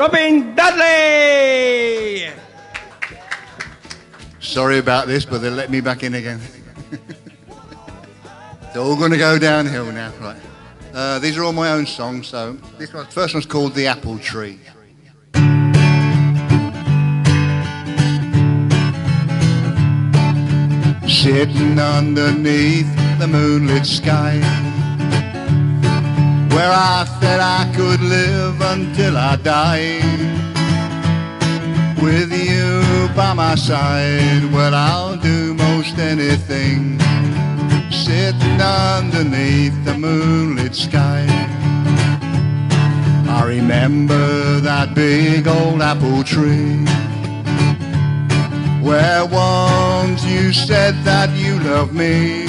Dudley! Sorry about this, but they let me back in again. It's all going to go downhill now. Right. These are all my own songs, so first one's called The Apple Tree. Sitting underneath the moonlit sky, where I said I could live until I died. With you by my side, well, I'll do most anything. Sitting underneath the moonlit sky, I remember that big old apple tree, where once you said that you loved me.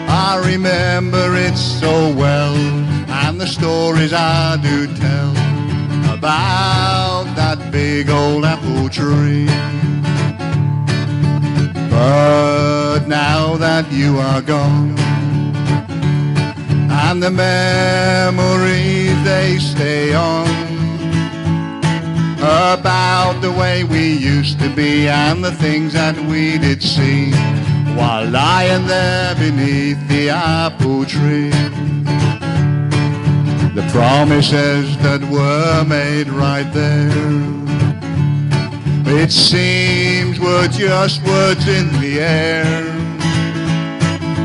I remember it so well, and the stories I do tell about that big old apple tree. But now that you are gone, and the memories they stay on, about the way we used to be and the things that we did see while lying there beneath the apple tree. The promises that were made right there, it seems were just words in the air.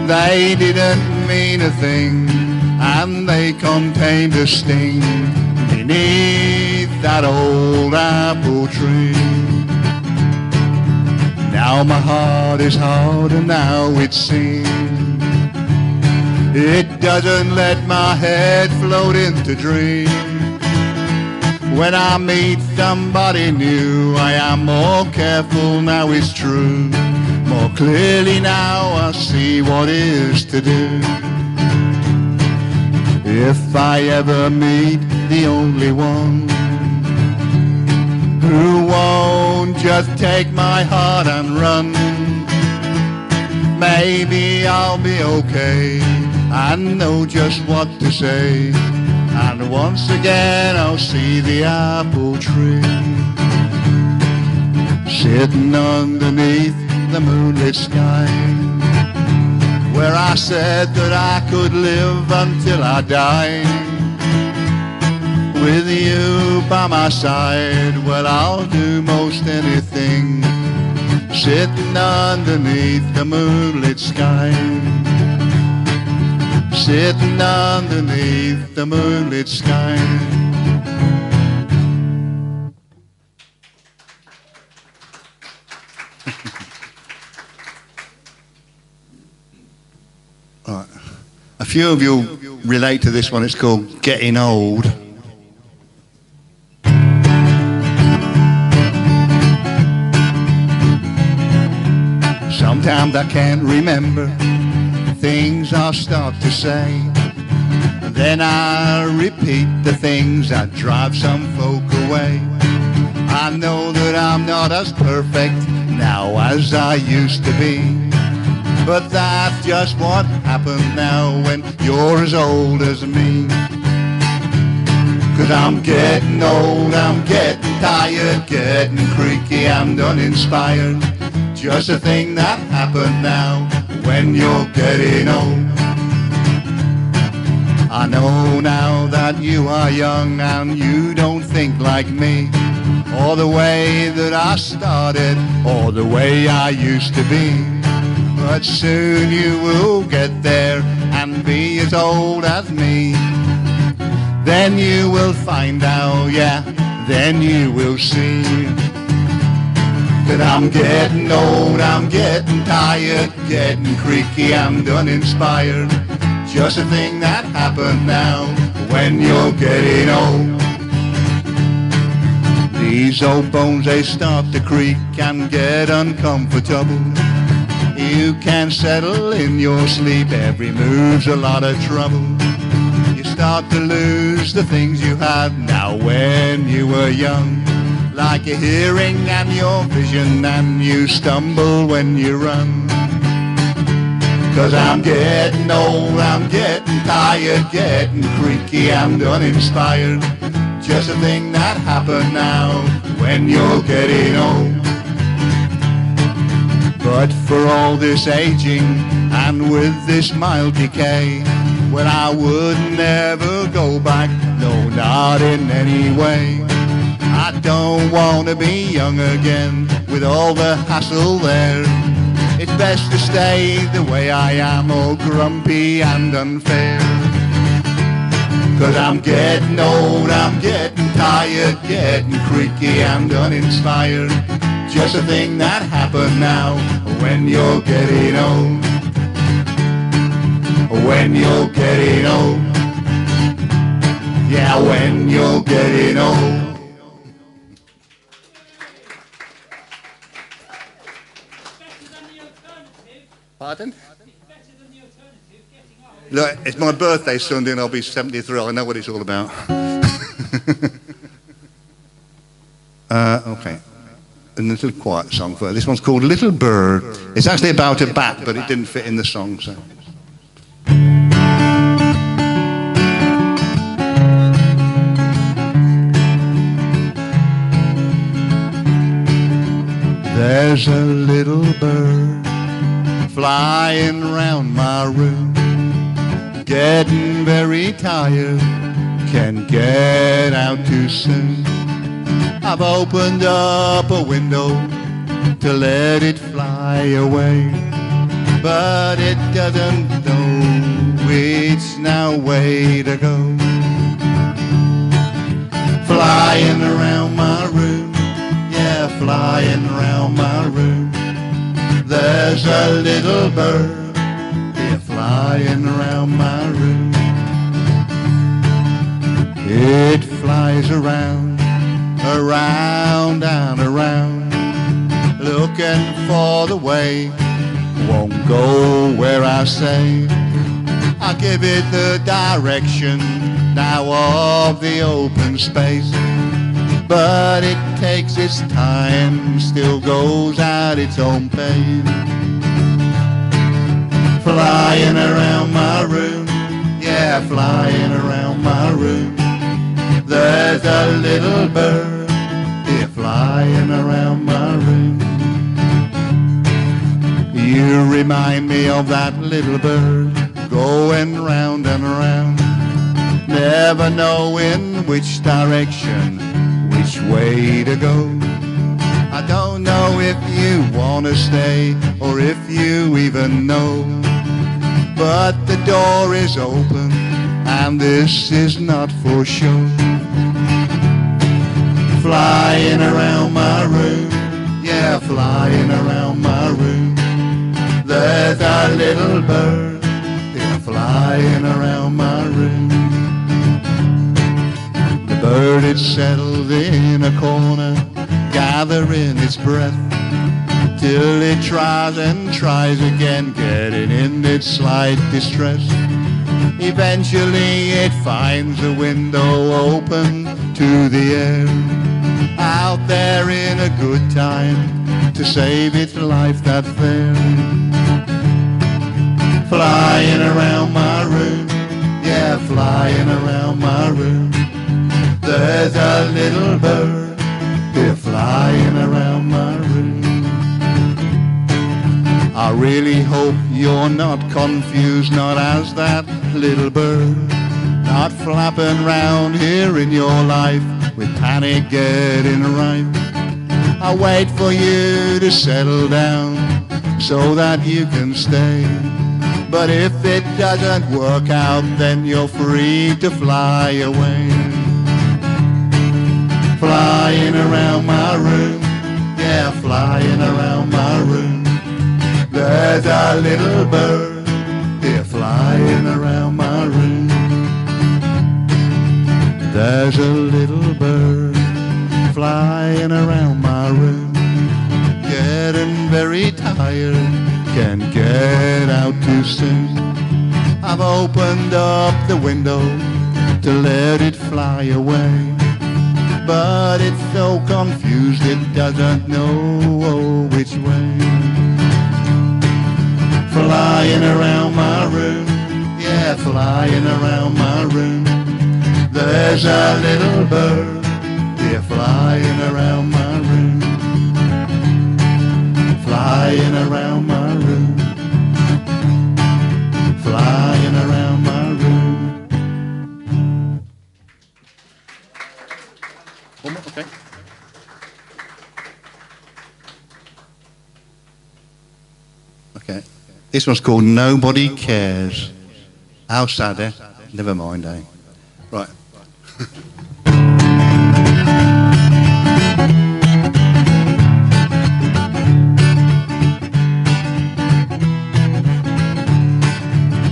They didn't mean a thing, and they contained a sting beneath that old apple tree. Now my heart is hard, and now it seems it doesn't let my head float into dreams. When I meet somebody new, I am more careful, now it's true. More clearly now I see what is to do. If I ever meet the only one who won't just take my heart and run, maybe I'll be okay and know just what to say, and once again I'll see the apple tree, sitting underneath the moonlit sky, where I said that I could live until I died. With you by my side, well, I'll do most anything, sitting underneath the moonlit sky, sitting underneath the moonlit sky. All right. A few of you relate to this one. It's called Getting Old. Sometimes I can't remember things I start to say, then I repeat the things that drive some folk away. I know that I'm not as perfect now as I used to be, but that's just what happens now when you're as old as me. 'Cause I'm getting old, I'm getting tired, getting creaky and uninspired. Just a thing that happened now when you're getting old. I know now that you are young and you don't think like me, or the way that I started, or the way I used to be. But soon you will get there and be as old as me. Then you will find out, yeah, then you will see that I'm getting old, I'm getting tired, getting creaky and uninspired. Just a thing that happened now when you're getting old. These old bones, they start to creak and get uncomfortable. You can't settle in your sleep, every move's a lot of trouble. You start to lose the things you had now when you were young, like your hearing and your vision, and you stumble when you run. 'Cause I'm getting old, I'm getting tired, getting creaky and uninspired. just a thing that happened now when you're getting old. But for all this aging and with this mild decay, well, I would never go back, no, not in any way. I don't want to be young again with all the hassle there. It's best to stay the way I am, all grumpy and unfair. 'Cause I'm getting old, I'm getting tired, getting creaky and uninspired. Just a thing that happened now when you're getting old. When you're getting old. Yeah, when you're getting old. Pardon? Look, it's my birthday Sunday and I'll be 73. I know what it's all about. Okay. A little quiet song for this one's called Little Bird. It's actually about a bat, but it didn't fit in the song, so. There's a little bird flying round my room, getting very tired, can't get out too soon. I've opened up a window to let it fly away, but it doesn't know it's now way to go. Flying around my room, yeah, flying around my room. There's a little bird, yeah, flying around my room. It flies around, around and around, looking for the way, won't go where I say. I give it the direction now of the open space, but it takes its time, still goes at its own pace. Flying around my room, yeah, flying around my room. There's a little bird, yeah, flying around my room. You remind me of that little bird, going round and round, never knowing which direction, which way to go. I don't know if you want to stay or if you even know, but the door is open and this is not for show. Flying around my room, yeah, flying around my room. There's a little bird, yeah, flying around my room. The bird, it settled in a corner, gathering its breath, till it tries and tries again, getting in its slight distress. Eventually it finds a window open to the air, out there in a good time to save its life that's there. Flying around my room, yeah, flying around my room. There's a little bird, yeah, flying around my room. I really hope you're not confused, not as that little bird, not flapping round here in your life with panic getting ripe. I wait for you to settle down so that you can stay. But if it doesn't work out, then you're free to fly away. Flying around my room, yeah, flying around my room. There's a little bird, yeah, flying around my room. There's a little bird flying around my room, getting very tired, can't get out too soon. I've opened up the window to let it fly away, but it's so confused it doesn't know which way. Flying around my room, yeah, flying around my room. There's a little bird, they're flying around my room, flying around my room, flying around my room. One more, okay. Okay. This one's called Nobody Cares. How sad, eh? Never mind, eh? Right.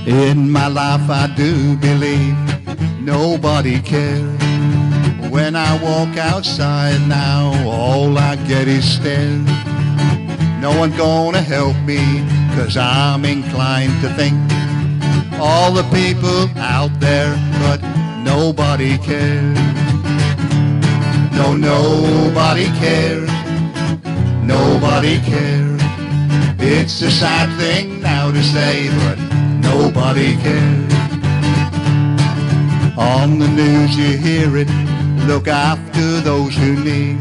In my life I do believe nobody cares. When I walk outside now, all I get is stares. No one's gonna help me, 'cause I'm inclined to think all the people out there, but nobody cares. No, nobody cares. Nobody cares. It's a sad thing now to say, but nobody cares. On the news you hear it, look after those who need.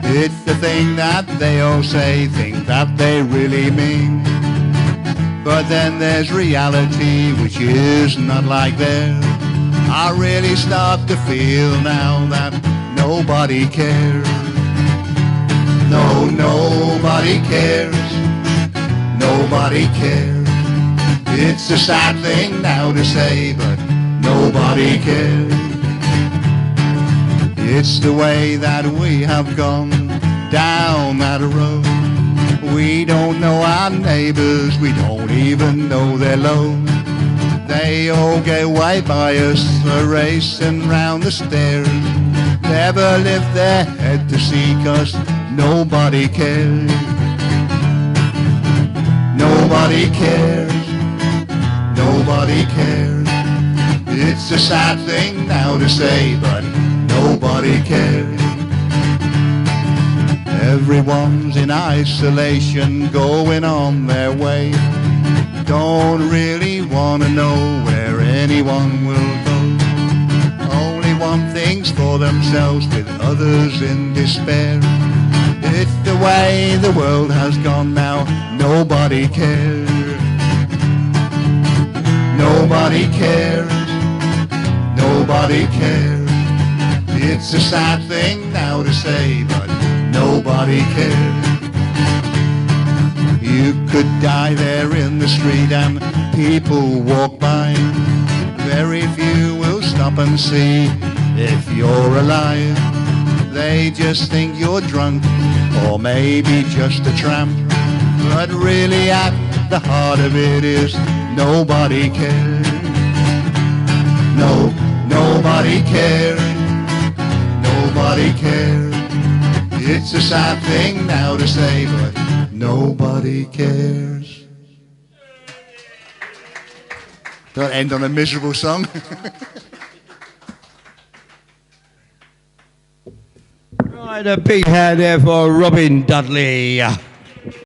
It's the thing that they all say, think that they really mean. But then there's reality, which is not like theirs. I really start to feel now that nobody cares. No, nobody cares. Nobody cares. It's a sad thing now to say, but nobody cares. It's the way that we have gone down that road. We don't know our neighbors, we don't even know their load. They all get way by us, racing round the stairs. Never lift their head to see, 'cause nobody cares. Nobody cares. Nobody cares. It's a sad thing now to say, but nobody cares. Everyone's in isolation, going on their way. Don't really want to know where anyone will go. Only one thing's for themselves, with others in despair. It's the way the world has gone now, nobody cares. Nobody cares. Nobody cares. It's a sad thing now to say, but nobody cares. You could die there in the street and people walk by. Very few will stop and see if you're alive. They just think you're drunk or maybe just a tramp. But really at the heart of it is nobody cares. No, nobody cares. Nobody cares. It's a sad thing now to say, but nobody cares. Don't end on a miserable song. Right, a big hand there for Robin Dudley.